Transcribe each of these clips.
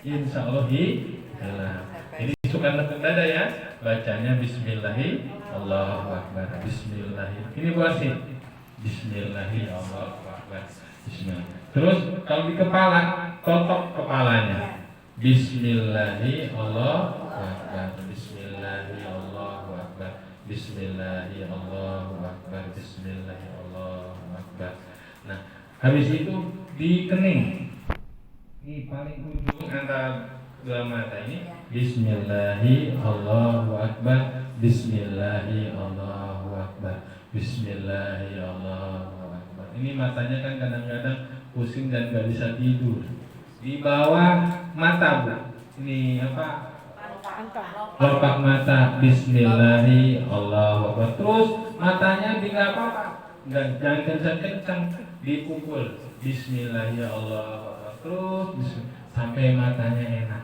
Insya Allah hilang. Jadi suka nekuk dada ya. Bacanya Bismillahi Allahu Akbar. Bismillahi. Ini buat sih. Bismillahi Allahu Akbar. Bismillah. Terus kalau di kepala, totok kepalanya. Bismillahi Allahu Akbar. Bismillahi Allahu Akbar. Bismillahi Allahu Akbar. Bismillahi Allahu Akbar. Nah, habis itu di kening. Ini paling ujung antara dua mata ini. Bismillahi Allahu Akbar. Bismillahi Allahu Akbar. Bismillahi Allahu Akbar. Ini matanya kan kadang-kadang pusing dan gak bisa tidur. Di bawah mata, Bu. Ini apa? Kelopak mata. Bismillahi Allahu Akbar. Terus matanya tidak apa-apa. Jangan kencang-kencang, dipukul. Bismillahi Allahu Akbar. Terus sampai matanya enak.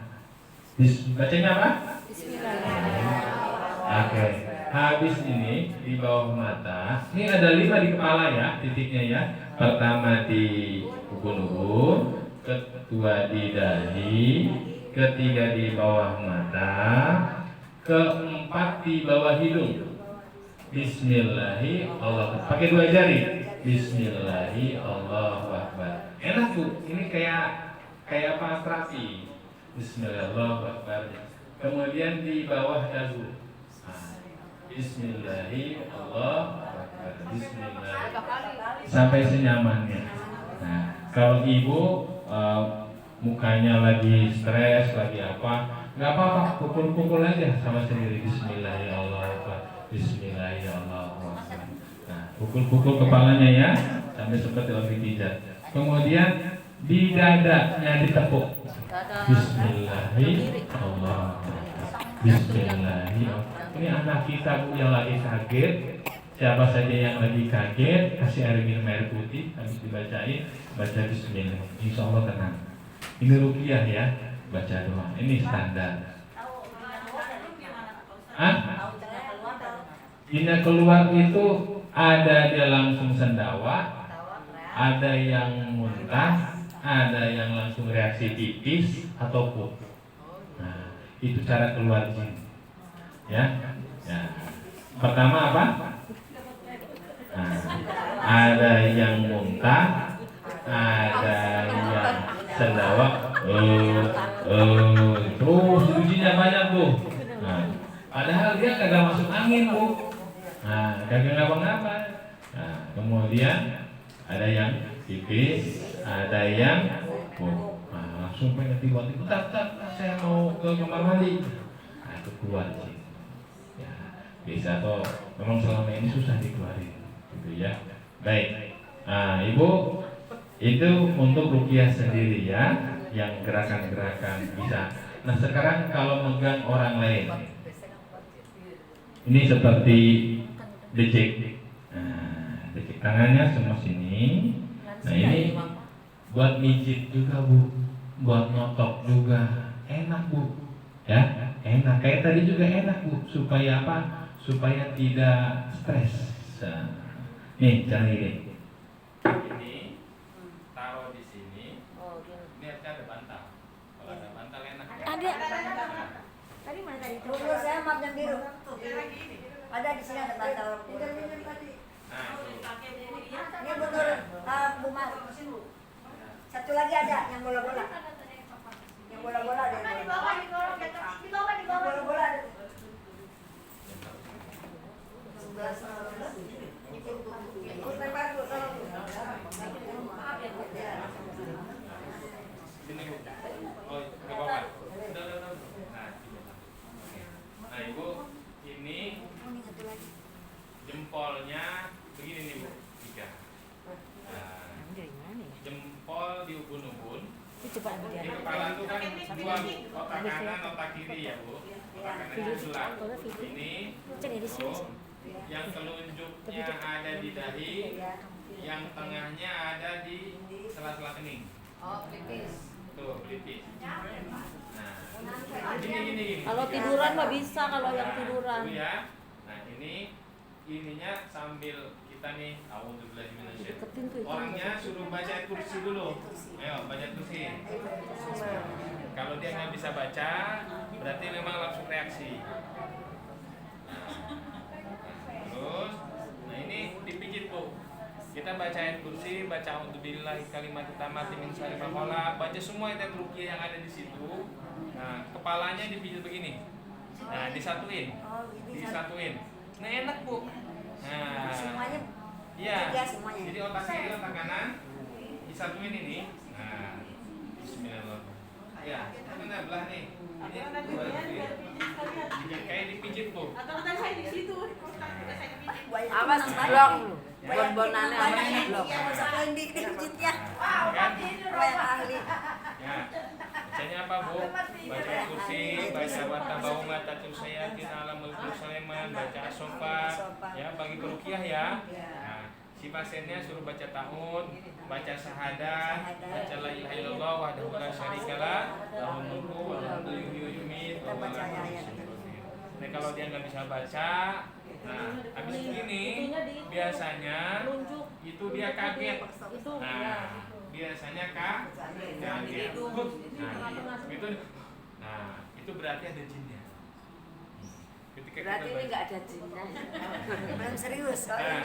Bacanya apa? Bismillahirrahmanirrahim. Oke. Habis ini di bawah mata. Ini ada 5 di kepala ya, titiknya ya. Pertama di ubun-ubun, kedua di dahi, ketiga di bawah mata, keempat di bawah hidung. Bismillahi Allah. Pakai 2 jari. Bismillahi Allahu Akbar. Enak tuh. Ini kayak apa, terapi. Bismillahirrahmanirrahim. Kemudian di bawah dagu. Bismillahi Allahu Akbar. Bismillah. Sampai senyamannya. Nah, kalau ibu mukanya lagi stres, lagi apa, nggak apa-apa, pukul-pukul aja sama sendiri. Bismillahi Allahu Akbar. Bismillahi Allahu Akbar. Nah, pukul-pukul kepalanya ya, sampai seperti lagi pijat. Kemudian di dadanya ditepuk. Bismillahi Allahu Akbar. Bismillahi. Ini anak kita, Bu, yang lagi kaget. Siapa saja yang lagi kaget, kasih air minum air putih, habis dibacain, baca Bismillah. Insya Allah tenang. Ini ruqyah ya, baca doa. Ini standar. Jinnya keluar itu ada dia langsung sendawa, ada yang muntah, ada yang langsung reaksi pipis atau pup. Nah, itu cara keluar jin. Ya. Pertama apa? Nah, ada yang muntah, ada yang sendawa, terus ujinya banyak, Bu. Nah, padahal dia kagak masuk angin, Bu. Nah, kagak ngapa-ngapa. Nah, kemudian ada yang pipis, ada yang langsung pengen tiba-tiba, saya mau ke kamar mandi. Nah, itu keluar sih. Ya, bisa toh. Memang selama ini susah dikeluarin, gitu ya. Baik. Nah, Ibu, itu untuk ruqyah sendiri ya, yang gerakan-gerakan bisa. Nah, sekarang kalau megang orang lain, ini seperti becek. Nah, becek tangannya semua sini. Nah, ini buat mijit juga, Bu, buat notok juga enak, Bu, ya, enak. Kayak tadi juga enak, Bu, supaya apa? Supaya tidak stres. Nih, cari deh. Ini taruh di sini. Ini ada bantal. Kalau ada bantal enak. Ada. Tadi mana tadi? Tunggu, saya map yang biru. Ada di sini ada bantal. Nah, ini betul, Bu Mas. Satu lagi ada yang bola-bola. Yang bola-bola ada. Di bawah. Bola-bola ada. Nah, Ibu, ini jempolnya begini nih, Bu. 3. Jempol di ubun-ubun. Di kepala itu kan 2, otak kanan, otak kiri ya, Bu. Otak kanan sebelah. Ini yang telunjuknya ada di dahi, yang tengahnya ada di sela-sela kening. Oh, pelipis. Tuh, pelipis. Nah, gini. Kalau tiduran mah bisa, kalau yang tiduran. Ya. Nah, ininya sambil kita nih, auzubillahi minasyaitonir. Orangnya suruh baca kursi dulu. Ayo, baca kursi. Kalau dia nggak bisa baca, berarti memang langsung reaksi. Terus, nah ini dipijit Bu. Kita baca ayat kursi, baca a'udzubillahi kalimat tammati min syarri ma khalaq, baca semua ayat ruqyah yang ada di situ. Nah, kepalanya dipijit begini. Nah, disatuin. Nah, enak Bu. Nah, Semuanya. iya. Ya, semuanya. Jadi otak kiri, otak kanan disatuin ini. Nah, bismillahirrahmanirrahim. Ya, mana belah nih? Ini kayak dipijit Bu. Awas blok lu. Banyak Bon-bonannya awas blok. Sampai dipijitnya. Kan? Banyak ahli. Ya. Bacanya apa Bu? Baca kursi, baca watabau matatul sayatin alam mulku Sulaiman, baca asofa, ya bagi perukiah ya. Nah, si pasiennya suruh baca tahun, baca syahadat, baca la ilaha illallah wahdahu la syarikalah, lahul mulku wa lahul yuhyi wa huwa ala kulli syai'in qadir. Nah, kalau dia nggak bisa baca, nah habis ini biasanya itu dia kaget. Nah, biasanya kaget. Nah, itu berarti ada jinnya. Ketika Berarti kita ini baca, nggak ada jinnya. Belum serius. Nah.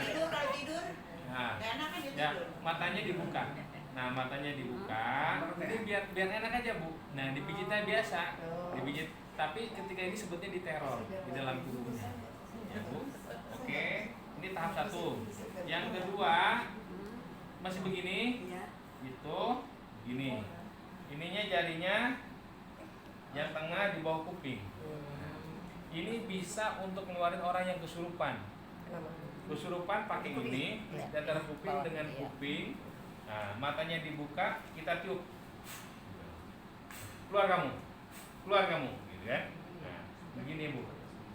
tidur. nah, ya matanya dibuka. Nah, matanya dibuka. Ini biar enak aja Bu. Nah, dipijitnya biasa, dipijit. Tapi ketika ini sebutnya diteror di dalam tubuhnya. Ya Bu. Oke, ini tahap 1. Yang kedua masih begini. Itu gini. Ininya jarinya yang tengah di bawah kuping. Ini bisa untuk ngeluarin orang yang kesurupan. Kesurupan pakai ini, datar kuping dengan kuping. Nah, matanya dibuka, kita tiup. Keluar kamu, gitu kan? Nah, begini Bu.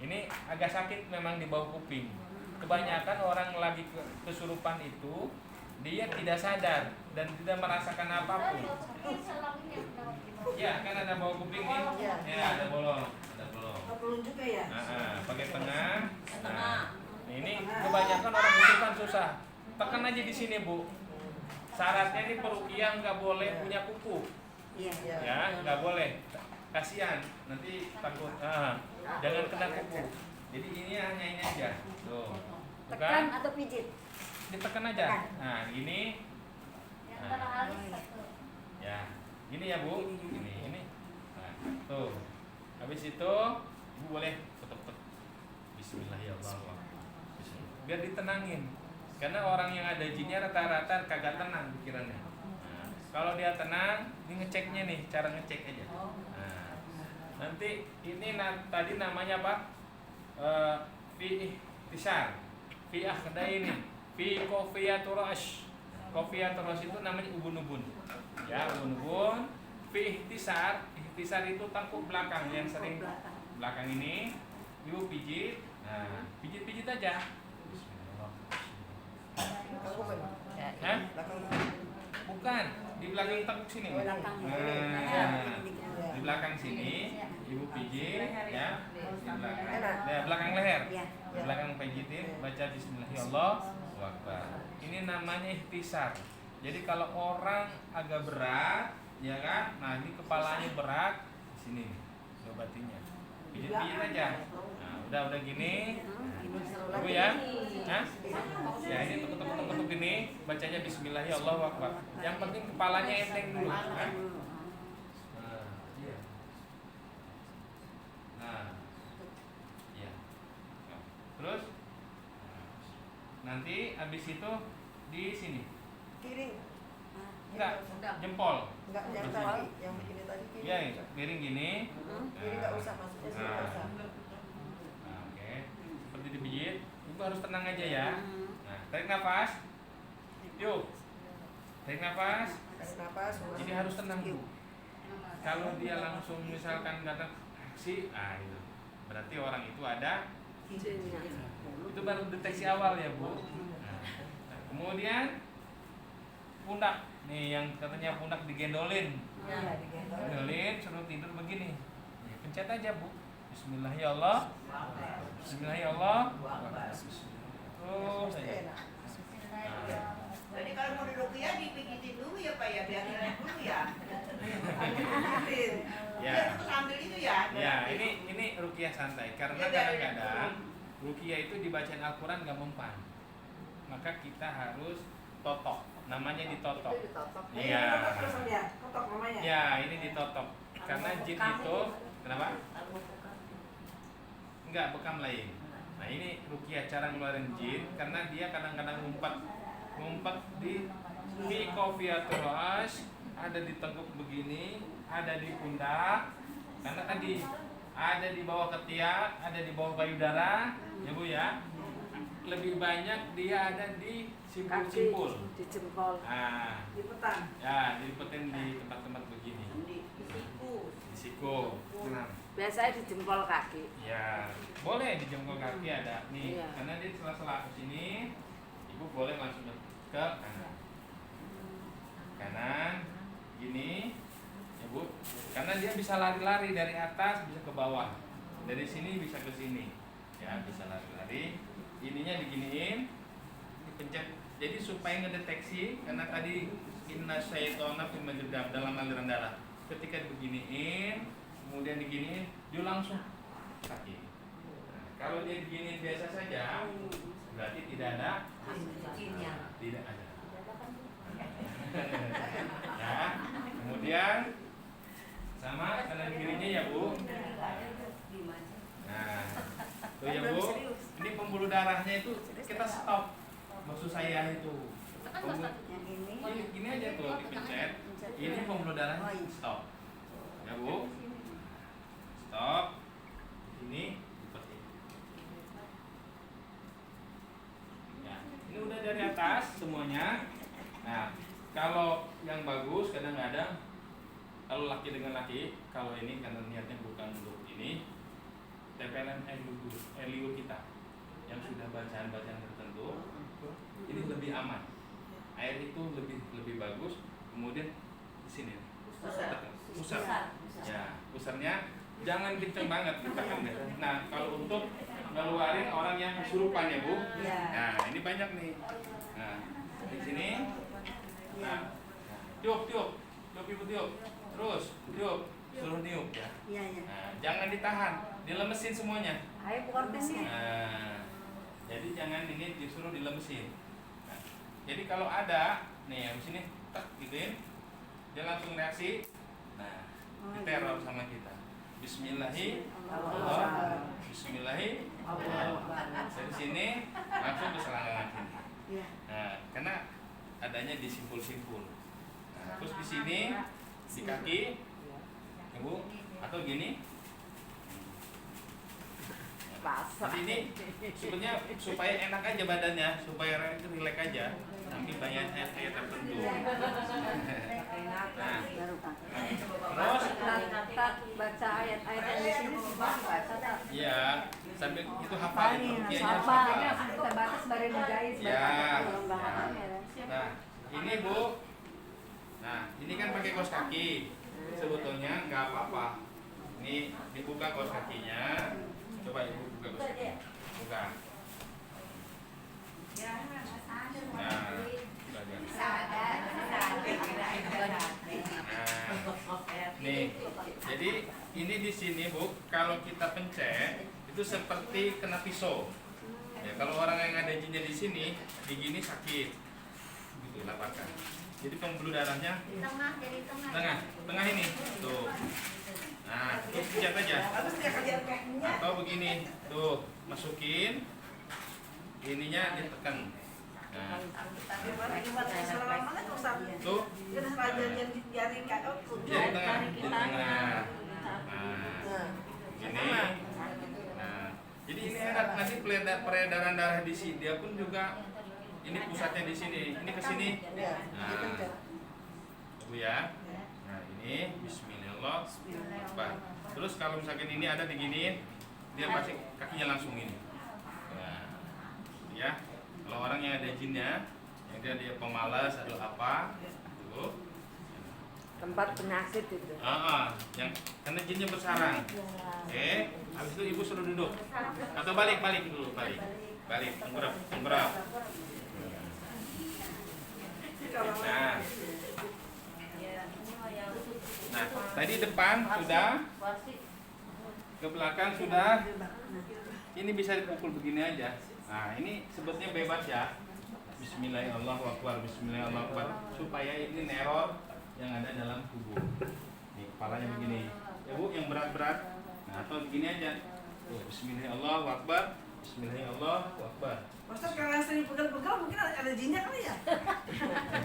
Ini agak sakit memang di bawah kuping. Kebanyakan orang lagi kesurupan itu dia tidak sadar dan tidak merasakan apapun. Ya, kan ada bawah kuping nih. Ya, ada bolong. Juga ya. Pakai tengah. Nah, ini kebanyakan orang kesurupan susah. Tekan aja di sini Bu. Syaratnya ini perukiah nggak boleh punya kuku. Ya, nggak boleh. Kasihan, nanti takut. Jangan kena kuku. Jadi ini hanya ini aja. Tuh. Tekan atau pijit? Ditekan aja. Nah, gini. Nah. Ya, gini ya Bu. Ini. Nah, tuh. Habis itu Ibu boleh ketuk-ketuk. Bismillahirrahmanirrahim. Biar ditenangin. Karena orang yang ada jinnya rata-rata kagak tenang pikirannya. Nah, kalau dia tenang, ini ngeceknya nih, cara ngecek aja. Nah, nanti ini tadi namanya apa? Fi ihtisar. Fi akhdaini. Fi kofiyatur rash. Kofiyatur rash itu namanya ubun-ubun. Ya, ubun-ubun. Fi ihtisar. Ihtisar itu tengkuk belakang yang sering belakang ini. Ibu pijit. Nah, pijit-pijit aja. Hah? Bukan, di belakang tengkuk sini. Di belakang sini, Ibu pijit ya. Di belakang. Ya, belakang leher. Di belakang pijitin, baca bismillahirrahmanirrahim. Ini namanya ihtisar. Jadi kalau orang agak berat, ya kan? Nah, ini kepalanya berat, di sini nih, obatinya. Pijit-pijit aja. Nah, udah gini. Ibu ya. Hah? Ya, ini ketuk gini, bacanya bismillahirrahmanirrahim. Yang penting kepalanya enteng dulu. Nah, iya. Nah. Iya. Terus nanti habis itu di sini. Kiri. Enggak, jempol. Enggak yang tadi, yang begini tadi kiri. Iya, miring gini. Kiri enggak usah maksudnya sih enggak usah. Nah, oke. Seperti dipijit. Ibu harus tenang aja ya. Nah, tarik nafas. Yuk. Tarik nafas. Tarik nafas. Jadi harus tenang Bu. Kalau dia langsung misalkan datang aksi, itu berarti orang itu ada Jinnya. itu baru deteksi awal ya Bu. Nah, kemudian pundak nih yang katanya pundak digendolin. Gendolin suruh tidur begini. Pencet aja Bu. Bismillahirrahmanirrahim. Terus aja. Jadi kalau mau diruqyah dipijitin dulu ya Pak ya, biar enak dulu ya. Ya. ruqyah santai karena Ya, biar kadang-kadang ruqyah itu dibacain Al-Quran gak mempan, maka kita harus totok, namanya ditotok. Itu ditotok. Iya. Terus dia, kotok namanya. Ya, ini ditotok karena jin itu kenapa? Enggak, bekam lain. Nah, ini ruqyah cara ngeluarin jin karena dia kadang-kadang ngumpet di kofiatul ras, ada di tengkuk begini, ada di pundak, karena tadi ada di bawah ketiak, ada di bawah payudara, ya Bu ya. Lebih banyak dia ada di simpul-simpul. Di jempol. Nah, Di petang. ya dilipetin di tempat-tempat begini. Di siku. Nah, Biasanya di jempol kaki. ya boleh di jempol kaki ada nih, Iya. karena dia sela-sela ke sini. Ibu boleh langsung ke kanan. Kanan, gini, ya Bu. Karena dia bisa lari-lari dari atas bisa ke bawah, dari sini bisa ke sini, ya bisa lari-lari. Ininya diginiin, dipencet. Jadi supaya ngedeteksi, karena tadi inna syaitona fil majrah dalam aliran darah. Ketika beginiin, kemudian diginiin, dia langsung sakit. Nah, kalau dia diginiin biasa saja, berarti tidak ada. Tidak ada. Ya, kemudian sama kanan kirinya ya Bu. Nah, tuh ya Bu. Ini pembuluh darahnya itu kita stop. Maksud saya itu. Yang ini. Gini aja tuh dipencet. Ini pembuluh darahnya stop. Ya Bu. Stop. Ini seperti ini. Ya, ini udah dari atas semuanya. Nah, kalau yang bagus kadang-kadang kalau laki dengan laki, kalau ini karena niatnya bukan untuk ini, tempelan air liur kita yang sudah bacaan-bacaan tertentu, ini lebih aman. Air itu lebih bagus. Kemudian di sini, pusar. Ya, pusarnya jangan kenceng banget ditekan. Nah, kalau untuk ngeluarin orang yang kesurupan ya Bu. Iya. Nah, ini banyak nih. Nah, di sini. Nah, tiup ibu tiup. Terus tiup, suruh niup ya. Iya, iya. Nah, jangan ditahan, dilemesin semuanya. Ayo kortesnya. Nah, jadi jangan ini disuruh dilemesin. Nah, jadi kalau ada nih yang sini, tak gituin, dia langsung reaksi. Nah, diteror sama kita. Bismillahirrahmanirrahim. Dari sini langsung ke selangkangan sini. Iya. Nah, karena adanya di simpul-simpul. Nah, terus di sini di kaki, Ibu, atau gini. Pasar. Jadi ini sebenarnya supaya enak aja badannya, supaya rileks aja. Nanti banyak ayat-ayat tertentu. Nah, terus Baca ayat-ayat yang di sini semua baca tak? ya sambil itu hafal itu ruqyahnya harus Apa? hafal. Kita batas baru menjahit. Ya. Kalau nggak hafal ya. Nah, ini Bu. Nah, ini kan pakai kaos kaki. Sebetulnya nggak apa-apa. Ini dibuka kaos kakinya. Coba Ibu buka kaos kakinya. Buka. Nah, nih, jadi ini di sini Bu, kalau kita pencet itu seperti kena pisau. Ya, kalau orang yang ada jinnya di sini, di gini sakit, gitu lapakkan. Jadi pembuluh darahnya tengah ini, tuh. Nah, itu pencet aja. Atau begini, tuh masukin, ininya ditekan. Nah, tuh. Jari tengah, di tengah. Nah, ini. Nah, jadi ini enak nanti peredaran darah di sini. Dia pun juga ini pusatnya di sini. Ini ke sini. Nah, Bu ya. Nah, ini Bismillah. Terus kalau misalkan ini ada diginiin, dia pasti kakinya langsung ini. Nah, ya. Kalau orang yang ada jinnya, yang dia pemalas atau apa, itu. Tempat penyakit itu. Yang karena jinnya bersarang. Oke, habis itu Ibu suruh duduk. Atau balik dulu, balik. Menggerak. Nah, tadi depan sudah. ke belakang sudah. Ini bisa dipukul begini aja. Nah, ini sebetulnya bebas ya. Bismillahirrahmanirrahim. Bismillahirrahmanirrahim. Supaya ini neror yang ada dalam tubuh. Nih, kepalanya begini. Ya Bu, yang berat-berat. Nah, atau begini aja. Tuh, Bismillahirrahmanirrahim. Bismillahirrahmanirrahim. Maksud kalau sering pegal-pegal mungkin ada jinnya kali ya?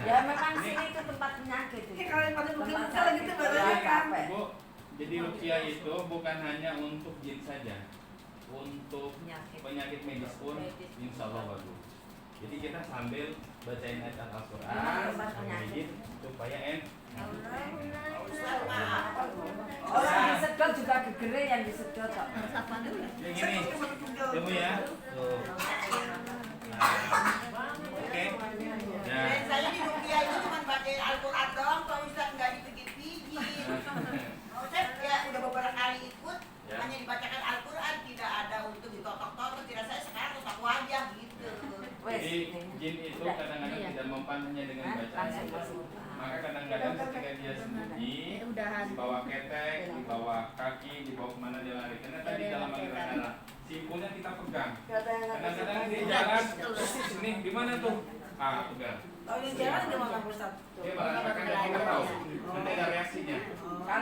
Ya memang sini itu tempat penyakit. Ya kalau yang pada pegal-pegal gitu badannya kan. Bu, jadi ruqyah itu bukan hanya untuk jin saja. Untuk penyakit medis pun insya Allah bagus. Jadi kita sambil bacain ayat Al-Quran sambil supaya Orang disedot juga gegere yang disedot kok. yang ini tunggu ya. Tuh. Nah, oke. Nah, Saya di Rukia itu cuma bacain Al-Quran doang, Pak Ustaz nggak dipijit-pijit. Saya ya udah beberapa kali ikut, Ya. hanya dibacakan Al-Quran, tidak ada untuk ditotok-totok. Tidak saya sekarang totok wajah gitu. jadi jin itu kadang-kadang tidak mempan hanya dengan bacaan saja. Maka kadang-kadang ketika dia sembunyi, dibawa ketek, dibawa kaki, dibawa kemana dia lari. Karena tadi dalam aliran darah, simpulnya kita pegang. Kadang-kadang dia jalan, ini di mana tuh? Ah, pegang. Kalau yang jalan gimana Pak Ustaz? Dia malah akan kita tahu. Nanti ada reaksinya.